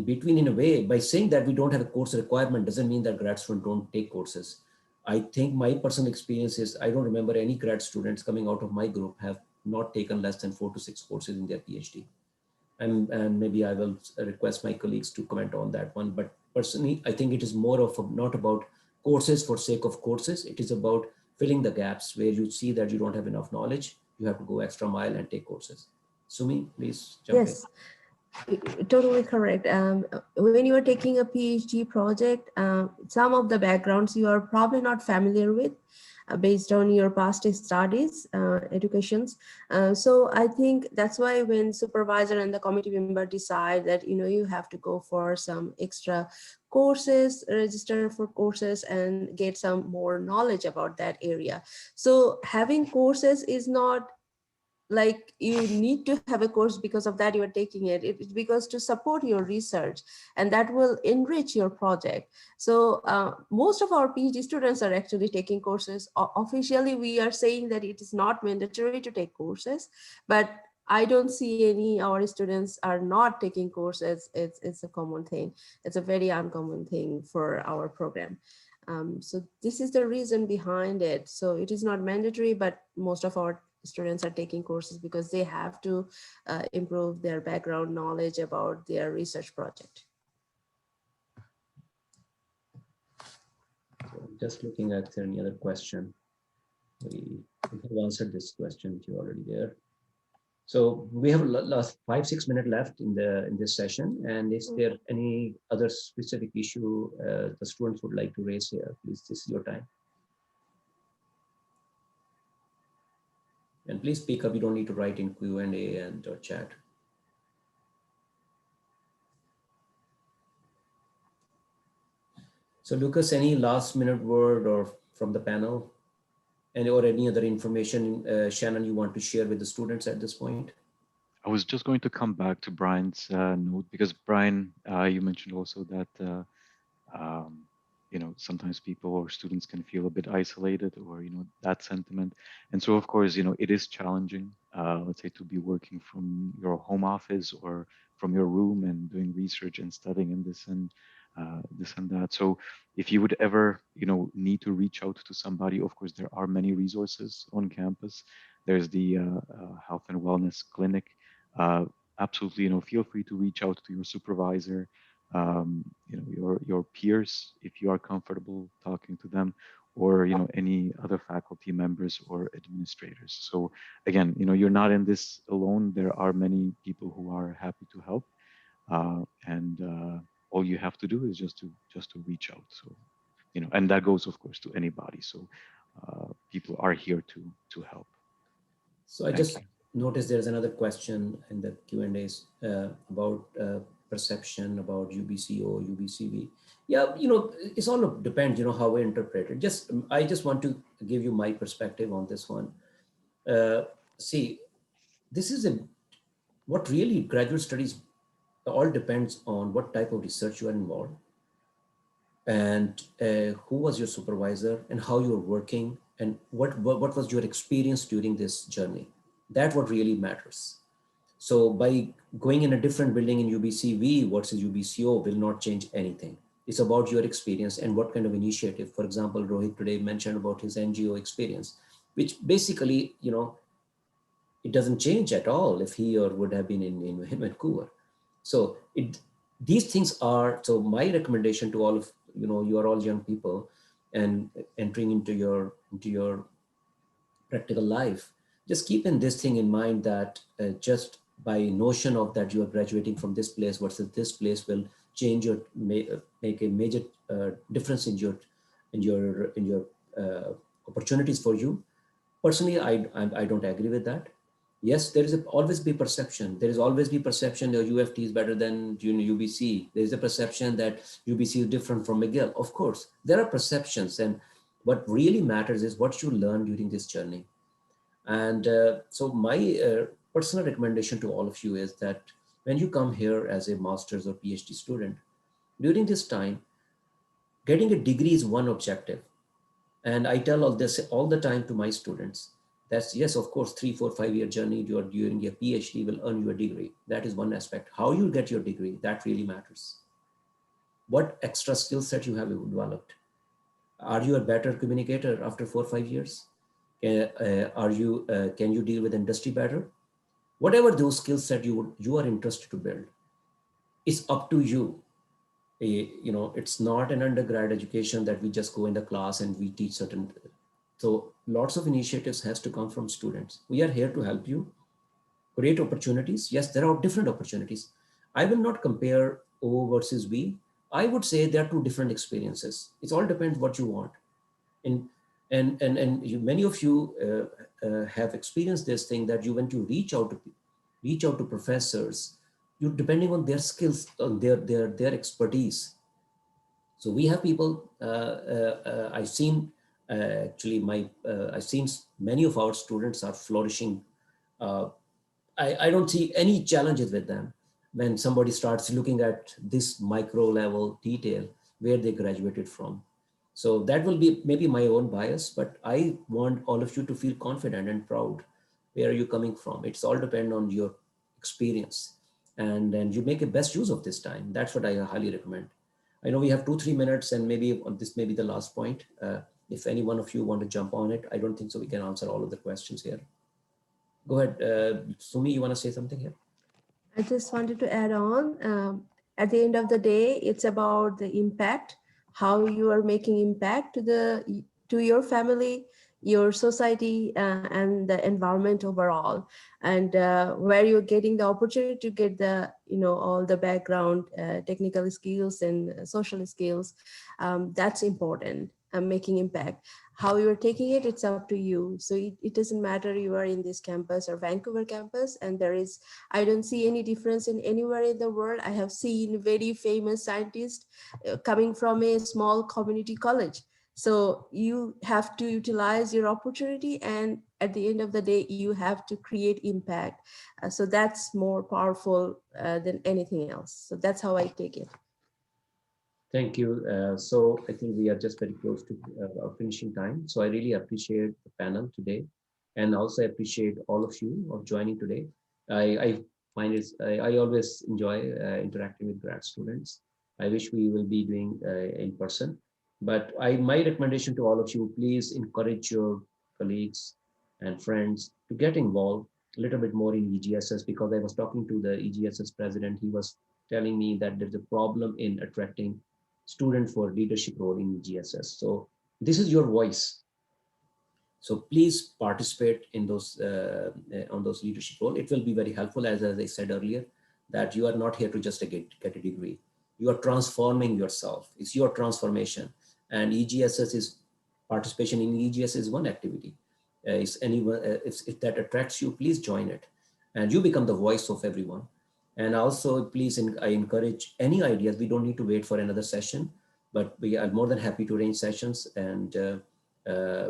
between in a way. By saying that we don't have a course requirement doesn't mean that grad students don't take courses. I think my personal experience is I don't remember any grad students coming out of my group have not taken less than 4 to 6 courses in their PhD. And maybe I will request my colleagues to comment on that one. But personally, I think it is more of not about courses for sake of courses. It is about filling the gaps where you see that you don't have enough knowledge. You have to go extra mile and take courses. Sumi, please jump in. Yes. Totally correct. When you are taking a PhD project, some of the backgrounds you are probably not familiar with based on your past studies, educations. So I think that's why when supervisor and the committee member decide that, you have to go for some extra courses, register for courses and get some more knowledge about that area. So having courses is not like you need to have a course because of that you are taking it. It's because to support your research and that will enrich your project. So most of our PhD students are actually taking courses. Officially we are saying that it is not mandatory to take courses, but I don't see any our students are not taking courses. It's a common thing. It's a very uncommon thing for our program. So this is the reason behind it. So it is not mandatory, but most of our students are taking courses because they have to improve their background knowledge about their research project. So just looking at any other question. We have answered this question which is already there. So we have last 5-6 minutes left in this session. And is there any other specific issue the students would like to raise here? Please, this is your time. And please speak up. You don't need to write in Q&A and or chat. So Lucas, any last minute word or from the panel? Or any other information, Shannon, you want to share with the students at this point? I was just going to come back to Brian's note because Brian, you mentioned also that sometimes people or students can feel a bit isolated or that sentiment, and so of course it is challenging. Let's say to be working from your home office or from your room and doing research and studying in this and that. So if you would ever need to reach out to somebody, of course there are many resources on campus. There's the health and wellness clinic. Absolutely, feel free to reach out to your supervisor, your peers if you are comfortable talking to them, or any other faculty members or administrators. So again, you're not in this alone. There are many people who are happy to help, and all you have to do is just to reach out. So and that goes, of course, to anybody. So people are here to help. So I Thank just you. noticed there's another question in the Q&As about perception about UBCO, UBCV. Yeah, it's all depends, how we interpret it. I just want to give you my perspective on this one. See, this is what really graduate studies all depends on what type of research you are involved, and who was your supervisor and how you were working, and what was your experience during this journey. That what really matters. So by going in a different building in UBCV versus UBCO will not change anything. It's about your experience and what kind of initiative. For example, Rohit today mentioned about his NGO experience, which basically, it doesn't change at all if he or would have been in Vancouver. So these things are, so my recommendation to all of, you are all young people and entering into your practical life, just keeping this thing in mind that just by notion of that you are graduating from this place versus this place will change make a major difference in your opportunities for you. Personally, I don't agree with that. Yes, there is always be perception. There is always be perception that UFT is better than UBC. There is a perception that UBC is different from McGill. Of course, there are perceptions, and what really matters is what you learn during this journey. And so my personal recommendation to all of you is that when you come here as a master's or PhD student, during this time, getting a degree is one objective. And I tell all this all the time to my students. That's yes, of course, 3, 4, 5 year journey during your PhD will earn you a degree. That is one aspect. How you get your degree, that really matters. What extra skill set you have developed. Are you a better communicator after 4 or 5 years? Can you deal with industry better? Whatever those skill set you are interested to build, it's up to you. It's not an undergrad education that we just go in the class and we teach certain. So lots of initiatives has to come from students. We are here to help you create opportunities. Yes, there are different opportunities. I will not compare O versus V. I would say there are two different experiences. It all depends what you want. Many of you have experienced this thing that you when you reach out to professors, you depending on their skills, on their expertise. So we have people. I've seen actually I've seen many of our students are flourishing. I don't see any challenges with them when somebody starts looking at this micro level detail where they graduated from. So that will be maybe my own bias, but I want all of you to feel confident and proud. Where are you coming from? It's all depend on your experience, and then you make the best use of this time. That's what I highly recommend. I know we have 2-3 minutes, and maybe this may be the last point. If any one of you want to jump on it, I don't think so. We can answer all of the questions here. Go ahead, Sumi. You want to say something here? I just wanted to add on, at the end of the day, it's about the impact, how you are making impact to your family, your society, and the environment overall, and where you're getting the opportunity to get the, all the background, technical skills and social skills. That's important. Making impact. How you're taking it, it's up to you. So it doesn't matter you are in this campus or Vancouver campus, and I don't see any difference in anywhere in the world. I have seen very famous scientists coming from a small community college. So you have to utilize your opportunity, and at the end of the day, you have to create impact. So that's more powerful than anything else. So that's how I take it. Thank you. So I think we are just very close to our finishing time. So I really appreciate the panel today, and also appreciate all of you of joining today. I find I always enjoy interacting with grad students. I wish we will be doing in person, but my recommendation to all of you, please encourage your colleagues and friends to get involved a little bit more in EGSS, because I was talking to the EGSS president. He was telling me that there's a problem in attracting student for leadership role in GSS. So this is your voice. So please participate in those on those leadership role. It will be very helpful, as I said earlier, that you are not here to just get a degree. You are transforming yourself. It's your transformation. And EGSS is participation in EGS is one activity. If that attracts you, please join it, and you become the voice of everyone. And also, please, I encourage any ideas. We don't need to wait for another session, but we are more than happy to arrange sessions and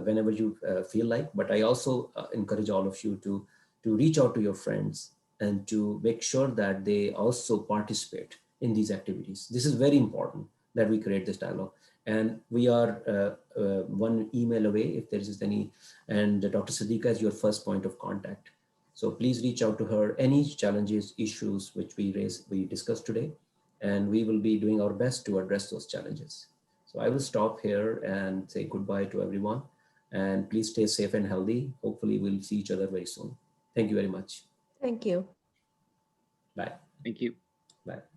whenever you feel like. But I also encourage all of you to reach out to your friends and to make sure that they also participate in these activities. This is very important that we create this dialogue. And we are one email away if there is any, and Dr. Siddiqua is your first point of contact. So please reach out to her, any challenges, issues which we discussed today, and we will be doing our best to address those challenges. So I will stop here and say goodbye to everyone, and please stay safe and healthy. Hopefully we'll see each other very soon. Thank you very much. Thank you. Bye. Thank you. Bye.